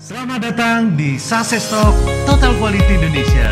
Selamat datang di Success Talk Total Quality Indonesia.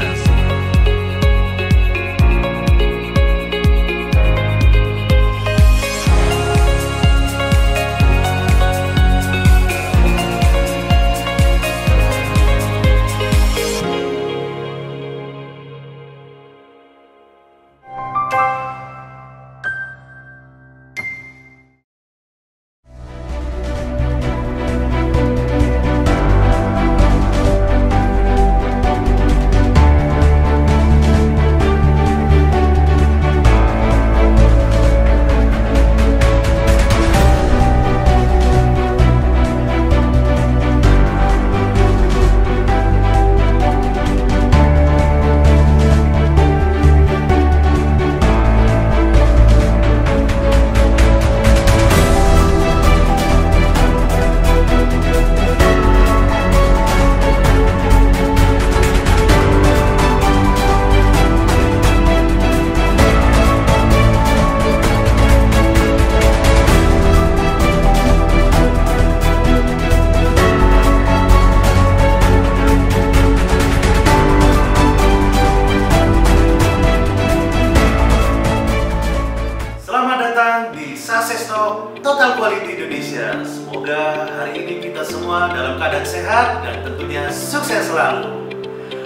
Di Success Talk Total Quality Indonesia. Semoga hari ini kita semua dalam keadaan sehat dan tentunya sukses selalu.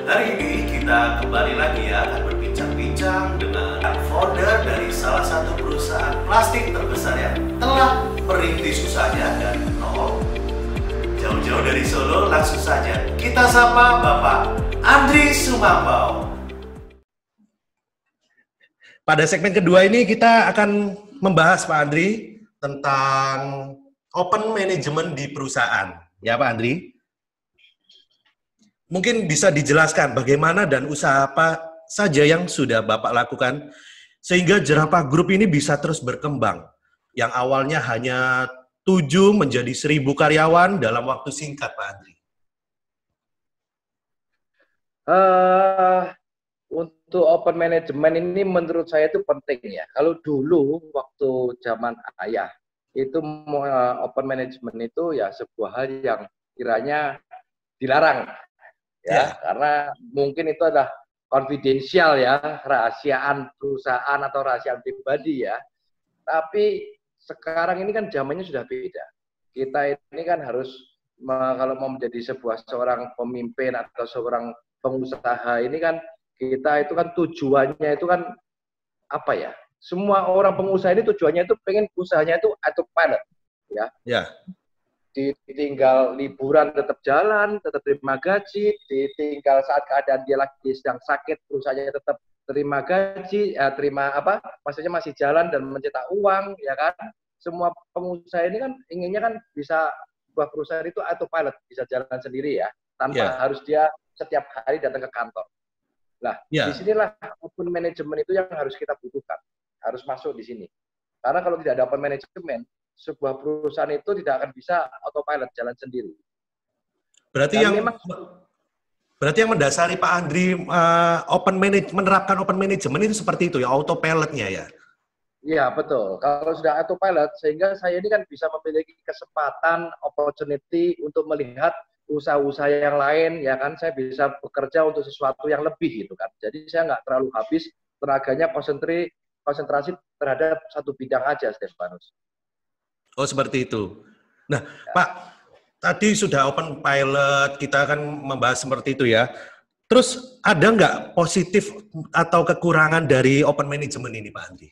Hari ini kita kembali lagi akan berbincang-bincang dengan founder dari salah satu perusahaan plastik terbesar yang telah merintis usahanya dari nol. Jauh-jauh dari Solo, langsung saja kita sapa Bapak Andri Sumambau. Pada segmen kedua ini kita akan membahas Pak Andri tentang open management di perusahaan. Ya Pak Andri, mungkin bisa dijelaskan bagaimana dan usaha apa saja yang sudah Bapak lakukan sehingga Jerapah Group ini bisa terus berkembang. Yang awalnya hanya 7 menjadi 1.000 karyawan dalam waktu singkat Pak Andri. Untuk open management ini menurut saya itu penting ya. Kalau dulu waktu zaman ayah itu open management itu ya sebuah hal yang kiranya dilarang ya, karena mungkin itu adalah konfidensial ya, rahasiaan perusahaan atau rahasia pribadi ya. Tapi sekarang ini kan zamannya sudah beda. Kita ini kan harus kalau mau menjadi seorang pemimpin atau seorang pengusaha ini kan kita itu kan tujuannya itu kan apa ya? Semua orang pengusaha ini tujuannya itu pengen usahanya itu autopilot, ya. Ya. Ditinggal liburan tetap jalan, tetap terima gaji, ditinggal saat keadaan dia lagi sedang sakit perusahaannya tetap terima gaji, terima apa? Maksudnya masih jalan dan mencetak uang, ya kan? Semua pengusaha ini kan inginnya kan bisa sebuah perusahaan itu autopilot, bisa jalan sendiri ya, tanpa harus dia setiap hari datang ke kantor. Nah, disinilah open management itu yang harus kita butuhkan, harus masuk di sini. Karena kalau tidak ada open management, sebuah perusahaan itu tidak akan bisa autopilot jalan sendiri. Berarti berarti yang mendasari Pak Andri menerapkan open management itu seperti itu ya, autopilotnya ya? Iya, betul. Kalau sudah autopilot, sehingga saya ini kan bisa memiliki kesempatan, opportunity untuk melihat usaha-usaha yang lain, ya kan, saya bisa bekerja untuk sesuatu yang lebih gitu kan. Jadi saya nggak terlalu habis tenaganya konsentrasi terhadap satu bidang aja, Stefanus. Oh, seperti itu. Nah, ya. Pak, tadi sudah open pilot, kita akan membahas seperti itu ya. Terus ada nggak positif atau kekurangan dari open management ini, Pak Andri?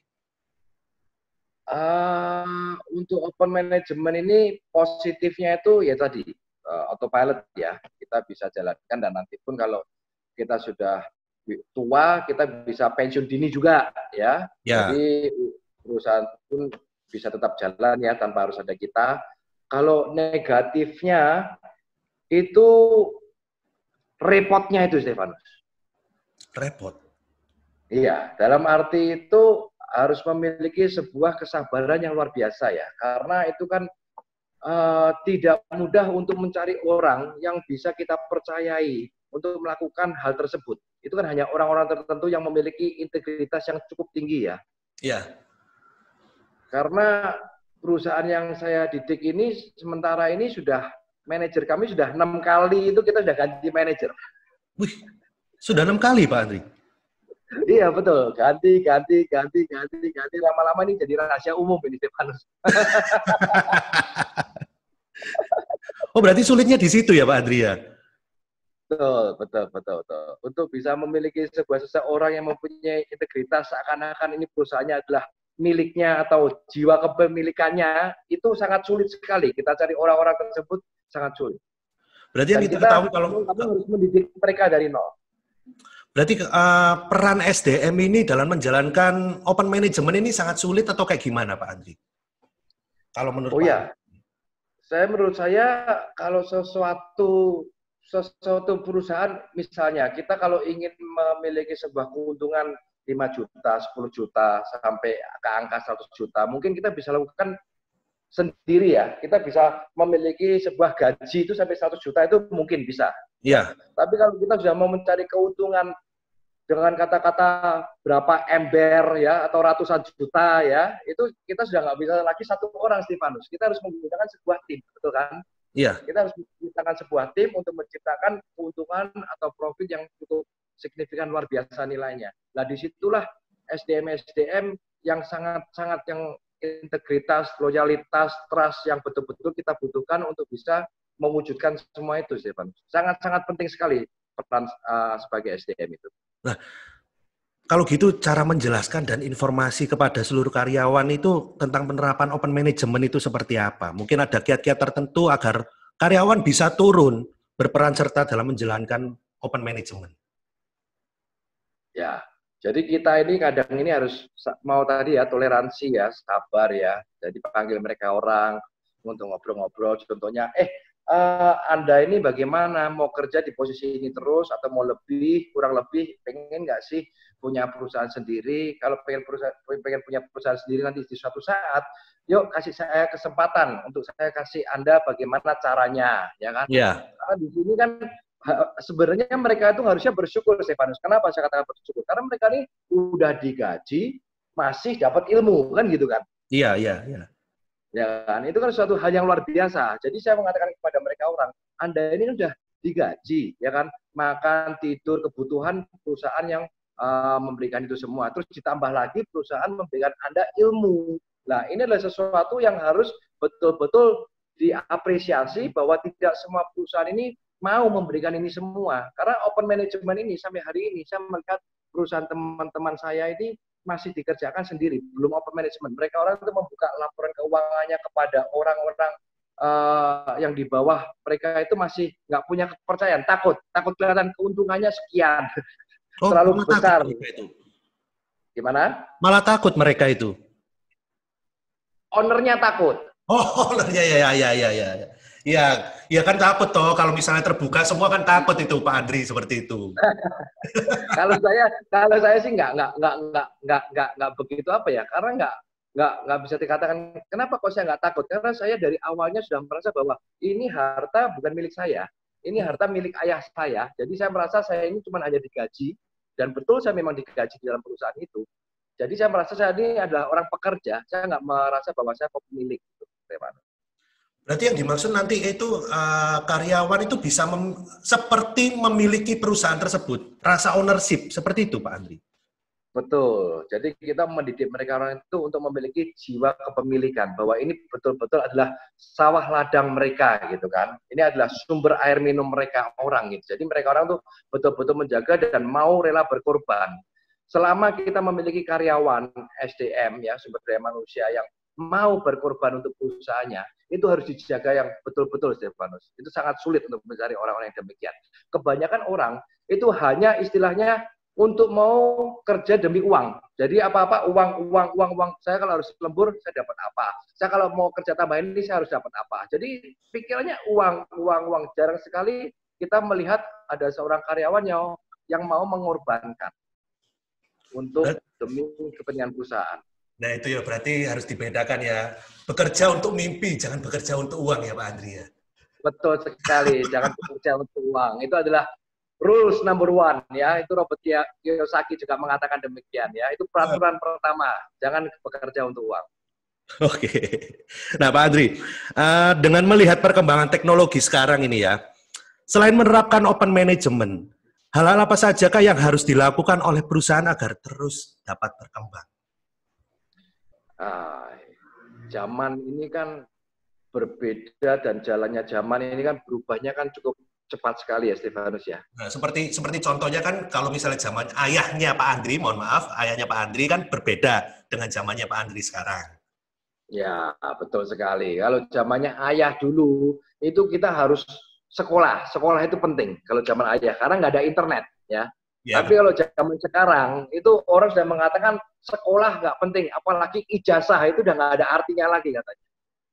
Untuk open management ini positifnya itu ya tadi, autopilot ya, kita bisa jalankan dan nanti pun kalau kita sudah tua kita bisa pensiun dini juga ya. Jadi perusahaan pun bisa tetap jalan ya tanpa harus ada kita. Kalau negatifnya itu repotnya itu Stefanus. Repot? Iya, dalam arti itu harus memiliki sebuah kesabaran yang luar biasa ya, karena itu kan tidak mudah untuk mencari orang yang bisa kita percayai untuk melakukan hal tersebut. Itu kan hanya orang-orang tertentu yang memiliki integritas yang cukup tinggi ya. Iya. Karena perusahaan yang saya didik ini sementara ini sudah manajer kami sudah 6 kali itu kita sudah ganti manajer. Wih, sudah 6 kali Pak Andri? Iya betul, ganti. Lama-lama ini jadi rahasia umum ini Stefanus. Oh berarti sulitnya di situ ya Pak Andri ya? Betul. Untuk bisa memiliki seseorang yang mempunyai integritas seakan-akan ini perusahaannya adalah miliknya atau jiwa kepemilikannya, itu sangat sulit sekali. Kita cari orang-orang tersebut sangat sulit. Berarti yang kita ketahui kalau kami harus mendidik mereka dari nol. Berarti peran SDM ini dalam menjalankan open management ini sangat sulit atau kayak gimana Pak Andri? Kalau menurut menurut saya kalau sesuatu perusahaan, misalnya kita kalau ingin memiliki sebuah keuntungan 5 juta, 10 juta, sampai ke angka 100 juta, mungkin kita bisa lakukan sendiri ya. Kita bisa memiliki sebuah gaji itu sampai 100 juta itu mungkin bisa. Iya. Tapi kalau kita sudah mau mencari keuntungan dengan kata-kata berapa ember ya atau ratusan juta ya, itu kita sudah nggak bisa lagi satu orang Stefanus. Kita harus menggunakan sebuah tim, betul kan? Iya. Kita harus menciptakan sebuah tim untuk menciptakan keuntungan atau profit yang cukup signifikan luar biasa nilainya. Nah disitulah SDM yang sangat yang integritas, loyalitas, trust yang betul-betul kita butuhkan untuk bisa mewujudkan semua itu, Stefanus. Sangat penting sekali peran sebagai SDM itu. Nah, kalau gitu cara menjelaskan dan informasi kepada seluruh karyawan itu tentang penerapan open management itu seperti apa? Mungkin ada kiat-kiat tertentu agar karyawan bisa turun berperan serta dalam menjalankan open management. Ya, jadi kita ini kadang ini harus mau tadi ya toleransi ya, sabar ya. Jadi panggil mereka orang untuk ngobrol-ngobrol. Contohnya, Anda ini bagaimana, mau kerja di posisi ini terus atau mau lebih, kurang lebih, pengen nggak sih punya perusahaan sendiri? Kalau pengen punya perusahaan sendiri nanti di suatu saat, yuk kasih saya kesempatan untuk saya kasih Anda bagaimana caranya, ya kan? Iya. Karena di sini kan sebenarnya mereka itu harusnya bersyukur, Stefanus. Kenapa saya katakan bersyukur? Karena mereka ini udah digaji, masih dapat ilmu, kan gitu kan? Iya. Ya kan, itu kan suatu hal yang luar biasa. Jadi saya mengatakan kepada mereka orang, Anda ini sudah digaji, ya kan, makan, tidur, kebutuhan perusahaan yang memberikan itu semua. Terus ditambah lagi perusahaan memberikan Anda ilmu. Nah, ini adalah sesuatu yang harus betul-betul diapresiasi bahwa tidak semua perusahaan ini mau memberikan ini semua. Karena open management ini sampai hari ini saya melihat perusahaan teman-teman saya ini masih dikerjakan sendiri, belum open management. Mereka orang itu membuka laporan keuangannya kepada orang-orang yang di bawah mereka itu masih nggak punya kepercayaan, takut kelihatan keuntungannya sekian, terlalu besar. Itu. Gimana? Malah takut mereka itu. Ownernya takut. Oh, ya kan takut toh kalau misalnya terbuka semua kan takut itu Pak Andri seperti itu. Kalau saya sih nggak begitu apa ya, karena nggak bisa dikatakan kenapa kok saya nggak takut, karena saya dari awalnya sudah merasa bahwa ini harta bukan milik saya, ini harta milik ayah saya. Jadi saya merasa saya ini cuma hanya digaji, dan betul saya memang digaji di dalam perusahaan itu. Jadi saya merasa saya ini adalah orang pekerja, saya nggak merasa bahwa saya pemilik. Berarti yang dimaksud nanti itu karyawan itu bisa seperti memiliki perusahaan tersebut, rasa ownership, seperti itu Pak Andri? Betul, jadi kita mendidik mereka orang itu untuk memiliki jiwa kepemilikan, bahwa ini betul-betul adalah sawah ladang mereka gitu kan, ini adalah sumber air minum mereka orang gitu. Jadi mereka orang tuh betul-betul menjaga dan mau rela berkorban. Selama kita memiliki karyawan SDM ya, sumber daya manusia yang mau berkorban untuk perusahaannya, itu harus dijaga yang betul-betul, Stefanus. Itu sangat sulit untuk mencari orang-orang yang demikian. Kebanyakan orang itu hanya istilahnya untuk mau kerja demi uang. Jadi apa-apa uang. Saya kalau harus lembur, saya dapat apa? Saya kalau mau kerja tambahan ini, saya harus dapat apa? Jadi pikirannya uang. Jarang sekali kita melihat ada seorang karyawan yang mau mengorbankan untuk demi kepentingan perusahaan. Nah itu ya berarti harus dibedakan ya. Bekerja untuk mimpi, jangan bekerja untuk uang ya Pak Andri ya. Betul sekali, jangan bekerja untuk uang. Itu adalah rules number 1 ya. Itu Robert Kiyosaki juga mengatakan demikian ya. Itu peraturan pertama, jangan bekerja untuk uang. Oke. Nah, Pak Andri, dengan melihat perkembangan teknologi sekarang ini ya, selain menerapkan open management, hal-hal apa sajakah yang harus dilakukan oleh perusahaan agar terus dapat berkembang? Ah, zaman ini kan berbeda dan jalannya zaman ini kan berubahnya kan cukup cepat sekali ya Stefanus ya. Nah, seperti contohnya kan kalau misalnya zaman ayahnya Pak Andri, mohon maaf, ayahnya Pak Andri kan berbeda dengan zamannya Pak Andri sekarang. Ya, betul sekali. Kalau zamannya ayah dulu, itu kita harus sekolah. Sekolah itu penting kalau zaman ayah, karena nggak ada internet. Ya. Ya, Tapi kalau zaman sekarang, itu orang sudah mengatakan sekolah nggak penting. Apalagi ijazah itu udah nggak ada artinya lagi katanya.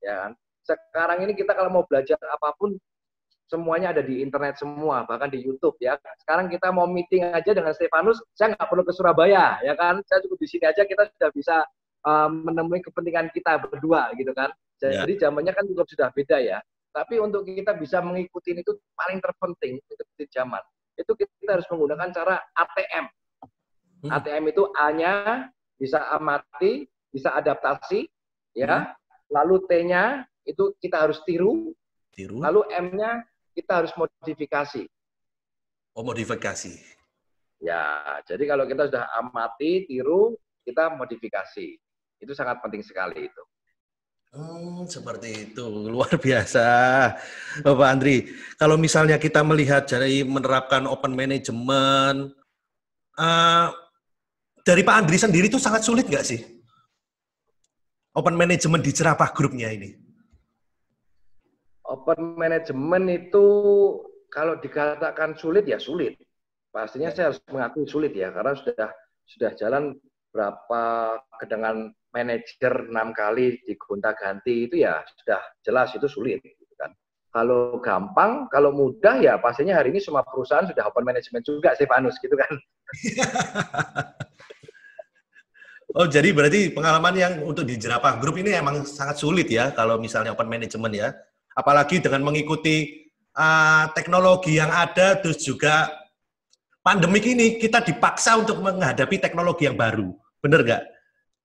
Ya kan? Sekarang ini kita kalau mau belajar apapun, semuanya ada di internet semua, bahkan di YouTube. Ya. Sekarang kita mau meeting aja dengan Stefanus, saya nggak perlu ke Surabaya. Ya kan? Saya cukup di sini aja, kita sudah bisa menemui kepentingan kita berdua gitu kan. Jadi zamannya kan juga sudah beda ya. Tapi untuk kita bisa mengikuti itu paling terpenting di zaman. Itu kita harus menggunakan cara ATM. ATM itu A-nya bisa amati, bisa adaptasi, ya. Lalu T-nya itu kita harus tiru. Lalu M-nya kita harus modifikasi. Oh, modifikasi. Ya, jadi kalau kita sudah amati, tiru, kita modifikasi. Itu sangat penting sekali itu. Seperti itu. Luar biasa. Bapak Andri, kalau misalnya kita melihat dari menerapkan open management, dari Pak Andri sendiri itu sangat sulit nggak sih? Open management di Cerapah grupnya ini. Open management itu kalau dikatakan sulit ya sulit. Pastinya saya harus mengakui sulit ya, karena sudah jalan berapa dengan manajer 6 kali digonta-ganti itu ya sudah jelas itu sulit gitu kan. Kalau gampang, kalau mudah ya pastinya hari ini semua perusahaan sudah open management juga Stefanus gitu kan. Oh, jadi berarti pengalaman yang untuk di Cerapah Group ini emang sangat sulit ya kalau misalnya open management ya. Apalagi dengan mengikuti teknologi yang ada, terus juga pandemik ini kita dipaksa untuk menghadapi teknologi yang baru. Benar nggak,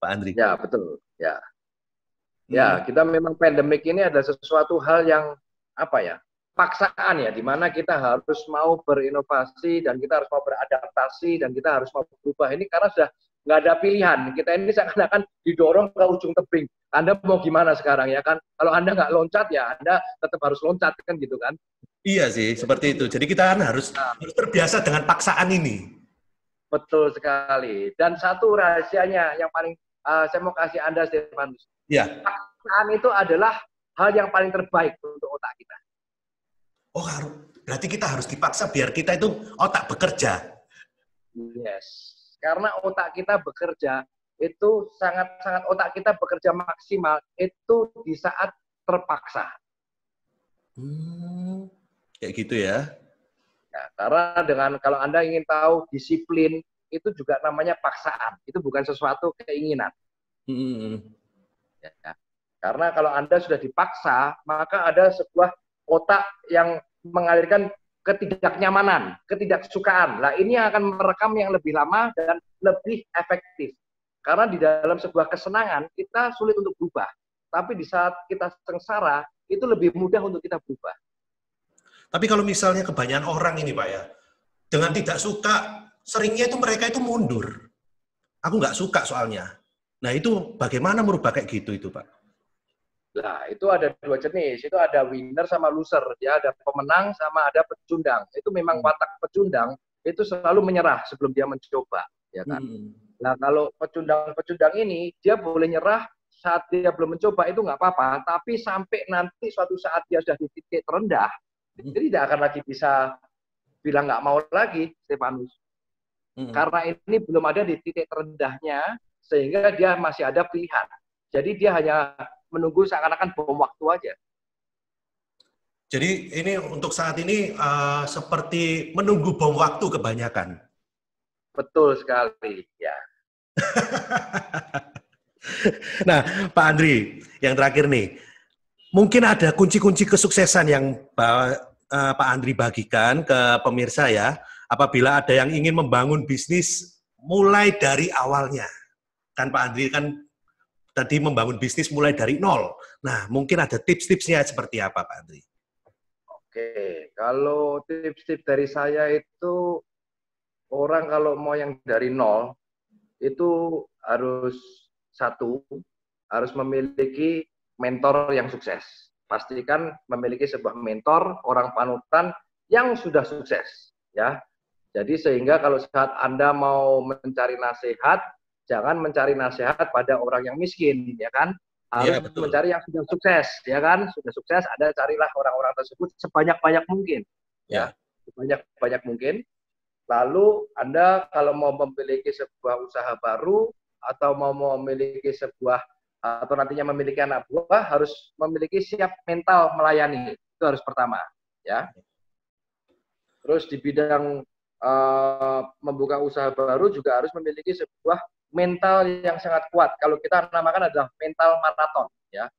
Pak Andri? Ya, betul. Ya. Ya, kita memang pandemik ini ada sesuatu hal yang apa ya? Paksaan ya, di mana kita harus mau berinovasi dan kita harus mau beradaptasi dan kita harus mau berubah ini karena sudah nggak ada pilihan. Kita ini seakan-akan didorong ke ujung tebing. Anda mau gimana sekarang ya kan? Kalau Anda nggak loncat ya Anda tetap harus loncat kan gitu kan? Iya sih, seperti itu. Jadi kita kan harus terbiasa dengan paksaan ini. Betul sekali. Dan satu rahasianya yang paling saya mau kasih Anda, Stefanus. Ya. Paksaan itu adalah hal yang paling terbaik untuk otak kita. Oh, berarti kita harus dipaksa biar kita itu otak bekerja. Yes. Karena otak kita bekerja, itu sangat-sangat otak kita bekerja maksimal, itu di saat terpaksa. Kayak gitu ya. Ya, karena kalau Anda ingin tahu disiplin, itu juga namanya paksaan. Itu bukan sesuatu keinginan. Ya, karena kalau Anda sudah dipaksa, maka ada sebuah otak yang mengalirkan ketidaknyamanan, ketidaksukaan. Nah, ini akan merekam yang lebih lama dan lebih efektif. Karena di dalam sebuah kesenangan, kita sulit untuk berubah. Tapi di saat kita sengsara, itu lebih mudah untuk kita berubah. Tapi kalau misalnya kebanyakan orang ini, Pak ya, dengan tidak suka, seringnya itu mereka itu mundur. Aku nggak suka soalnya. Nah, itu bagaimana merubah kayak gitu itu, Pak? Nah, itu ada dua jenis. Itu ada winner sama loser. Ya, ada pemenang sama ada pecundang. Itu memang watak pecundang itu selalu menyerah sebelum dia mencoba, ya kan? Nah, kalau pecundang ini dia boleh nyerah saat dia belum mencoba itu nggak apa-apa, tapi sampai nanti suatu saat dia sudah di titik terendah, dia tidak akan lagi bisa bilang nggak mau lagi, Stefanus. Karena ini belum ada di titik terendahnya, sehingga dia masih ada pilihan. Jadi dia hanya menunggu seakan-akan bom waktu aja. Jadi ini untuk saat ini seperti menunggu bom waktu kebanyakan. Betul sekali, ya. Nah, Pak Andri, yang terakhir nih, mungkin ada kunci-kunci kesuksesan yang Pak Andri bagikan ke pemirsa ya, apabila ada yang ingin membangun bisnis mulai dari awalnya. Kan Pak Andri kan tadi membangun bisnis mulai dari nol. Nah, mungkin ada tips-tipsnya seperti apa, Pak Andri? Oke, kalau tips-tips dari saya itu, orang kalau mau yang dari nol, itu harus harus memiliki mentor yang sukses. Pastikan memiliki sebuah mentor, orang panutan yang sudah sukses. Ya, jadi sehingga kalau saat Anda mau mencari nasihat, jangan mencari nasihat pada orang yang miskin, ya kan? Harus mencari yang sudah sukses, ya kan? Sudah sukses, Anda carilah orang-orang tersebut sebanyak-banyak mungkin. Ya, sebanyak-banyak mungkin. Lalu Anda kalau mau memiliki sebuah usaha baru atau mau memiliki sebuah atau nantinya memiliki anak buah, harus memiliki siap mental melayani. Itu harus pertama, ya. Terus di bidang membuka usaha baru juga harus memiliki sebuah mental yang sangat kuat. Kalau kita namakan adalah mental maraton, ya.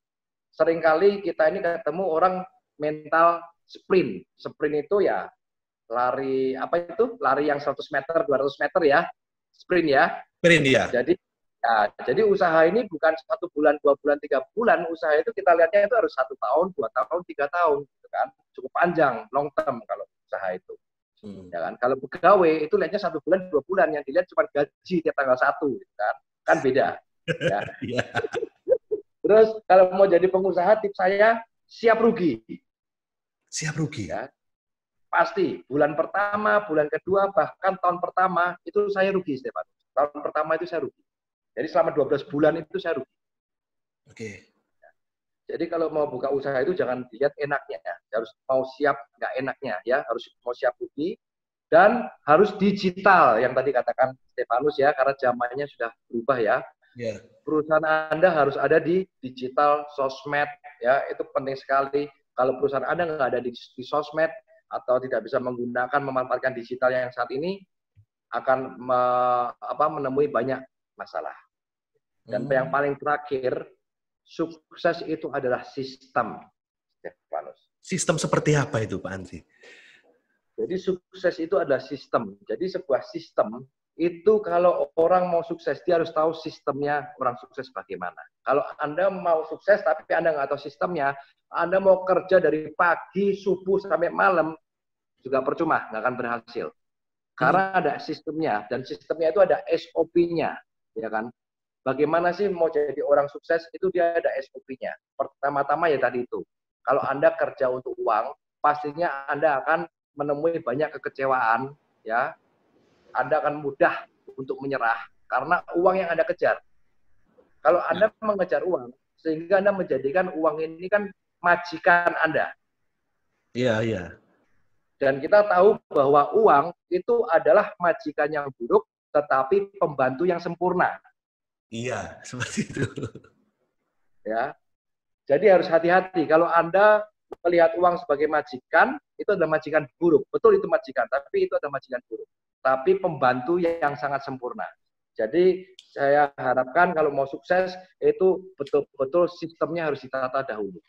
Seringkali kita ini ketemu orang mental sprint. Sprint itu ya lari Lari yang 100 meter, 200 meter ya. Sprint ya. Sprint ya. Jadi usaha ini bukan 1 bulan, 2 bulan, 3 bulan. Usaha itu kita lihatnya itu harus 1 tahun, 2 tahun, 3 tahun, gitu kan. Cukup panjang, long term kalau usaha itu. Ya kan? Kalau pegawai itu lihatnya 1 bulan, 2 bulan, yang dilihat cuma gaji tiap tanggal 1, gitu kan? Kan beda. Ya. Terus kalau mau jadi pengusaha, tips saya siap rugi. Siap rugi. Ya. Pasti bulan pertama, bulan kedua, bahkan tahun pertama itu saya rugi, Stefan. Tahun pertama itu saya rugi. Jadi selama 12 bulan itu saya rugi. Oke. Jadi kalau mau buka usaha itu jangan dilihat enaknya, ya. Harus mau siap nggak enaknya, ya. Harus mau siap rugi dan harus digital yang tadi katakan Stefanus, ya, karena zamannya sudah berubah, ya. Yeah. Perusahaan Anda harus ada di digital, sosmed, ya, itu penting sekali. Kalau perusahaan Anda nggak ada di sosmed atau tidak bisa menggunakan memanfaatkan digital yang saat ini, akan menemui banyak masalah. Dan yang paling terakhir, sukses itu adalah sistem, Stefanus. Sistem seperti apa itu, Pak Andri? Jadi sukses itu adalah sistem. Jadi sebuah sistem itu kalau orang mau sukses, dia harus tahu sistemnya orang sukses bagaimana. Kalau Anda mau sukses tapi Anda nggak tahu sistemnya, Anda mau kerja dari pagi, subuh sampai malam, juga percuma, nggak akan berhasil. Karena ada sistemnya, dan sistemnya itu ada SOP-nya, ya kan? Bagaimana sih mau jadi orang sukses, itu dia ada SOP-nya. Pertama-tama ya tadi itu, kalau Anda kerja untuk uang, pastinya Anda akan menemui banyak kekecewaan, ya. Anda akan mudah untuk menyerah, karena uang yang Anda kejar. Kalau Anda mengejar uang, sehingga Anda menjadikan uang ini kan majikan Anda. Iya, iya. Dan kita tahu bahwa uang itu adalah majikan yang buruk, tetapi pembantu yang sempurna. Iya, seperti itu. Ya, jadi harus hati-hati. Kalau Anda melihat uang sebagai majikan, itu adalah majikan buruk. Betul itu majikan, tapi itu adalah majikan buruk. Tapi pembantu yang sangat sempurna. Jadi saya harapkan kalau mau sukses, itu betul-betul sistemnya harus ditata dahulu.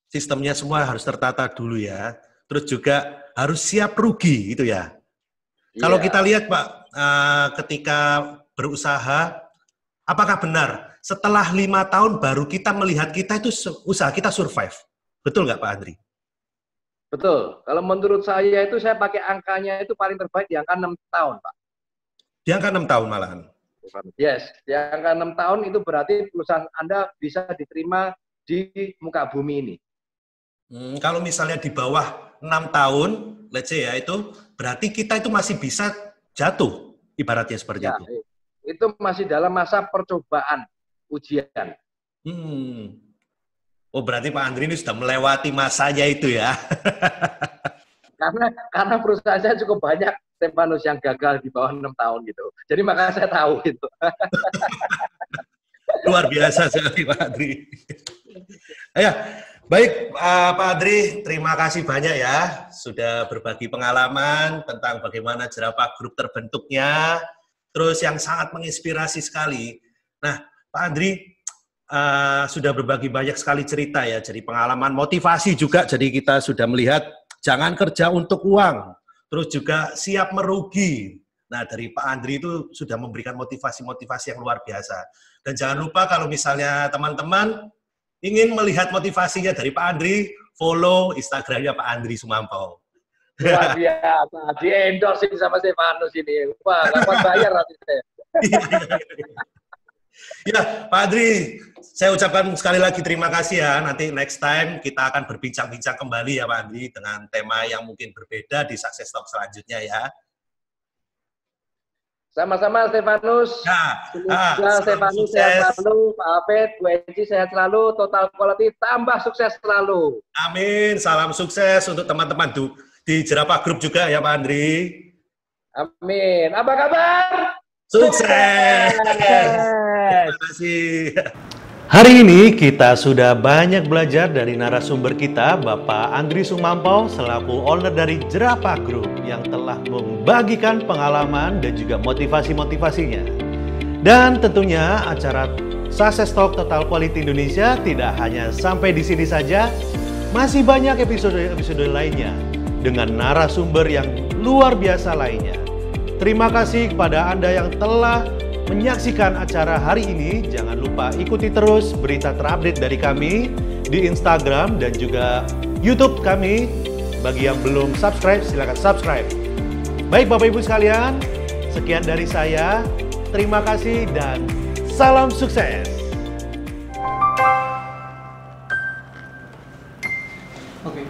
Sistemnya semua harus tertata dulu ya. Terus juga harus siap rugi, itu ya. Iya. Kalau kita lihat Pak, ketika berusaha, apakah benar setelah 5 tahun baru kita melihat kita itu usaha kita survive? Betul nggak Pak Andri? Betul. Kalau menurut saya itu saya pakai angkanya itu paling terbaik di angka 6 tahun, Pak. Di angka 6 tahun malahan? Yes, di angka 6 tahun itu berarti perusahaan Anda bisa diterima di muka bumi ini. Kalau misalnya di bawah 6 tahun, let's say ya, itu berarti kita itu masih bisa jatuh, ibaratnya seperti itu. Itu masih dalam masa percobaan, ujian. Oh, berarti Pak Andri ini sudah melewati masanya itu ya. Karena perusahaan saya cukup banyak, Stefanus, yang gagal di bawah 6 tahun gitu. Jadi makanya saya tahu gitu. Luar biasa sekali Pak Andri. Ya, baik Pak Andri, terima kasih banyak ya sudah berbagi pengalaman tentang bagaimana Jerapah Group terbentuknya, terus yang sangat menginspirasi sekali. Nah, Pak Andri sudah berbagi banyak sekali cerita ya, jadi pengalaman motivasi juga, jadi kita sudah melihat jangan kerja untuk uang, terus juga siap merugi, Nah, dari Pak Andri itu sudah memberikan motivasi-motivasi yang luar biasa. Dan jangan lupa kalau misalnya teman-teman ingin melihat motivasinya dari Pak Andri, follow Instagramnya Pak Andri Sumampau. Luar biasa, di-endorse sama Stefanus ini. Wah, dapat bayar nanti saya. Ya, Pak Andri, saya ucapkan sekali lagi terima kasih ya. Nanti next time kita akan berbincang-bincang kembali ya Pak Andri dengan tema yang mungkin berbeda di Success Talk selanjutnya ya. Sama-sama Stefanus. Semoga Stefanus sehat selalu, Pak Afed, Bu Enci sehat selalu, Total Quality tambah sukses selalu. Amin, salam sukses untuk teman-teman di Jerapah Group juga ya Pak Andri. Amin. Apa kabar? Sukses. Terima kasih. Hari ini kita sudah banyak belajar dari narasumber kita, Bapak Andri Sumampau, selaku owner dari Jerapah Group yang telah membagikan pengalaman dan juga motivasi-motivasinya. Dan tentunya acara Success Talk Total Quality Indonesia tidak hanya sampai di sini saja, masih banyak episode-episode lainnya dengan narasumber yang luar biasa lainnya. Terima kasih kepada Anda yang telah menyaksikan acara hari ini. Jangan lupa ikuti terus berita terupdate dari kami di Instagram dan juga YouTube kami. Bagi yang belum subscribe, silakan subscribe. Baik Bapak Ibu sekalian, sekian dari saya. Terima kasih dan salam sukses. Oke.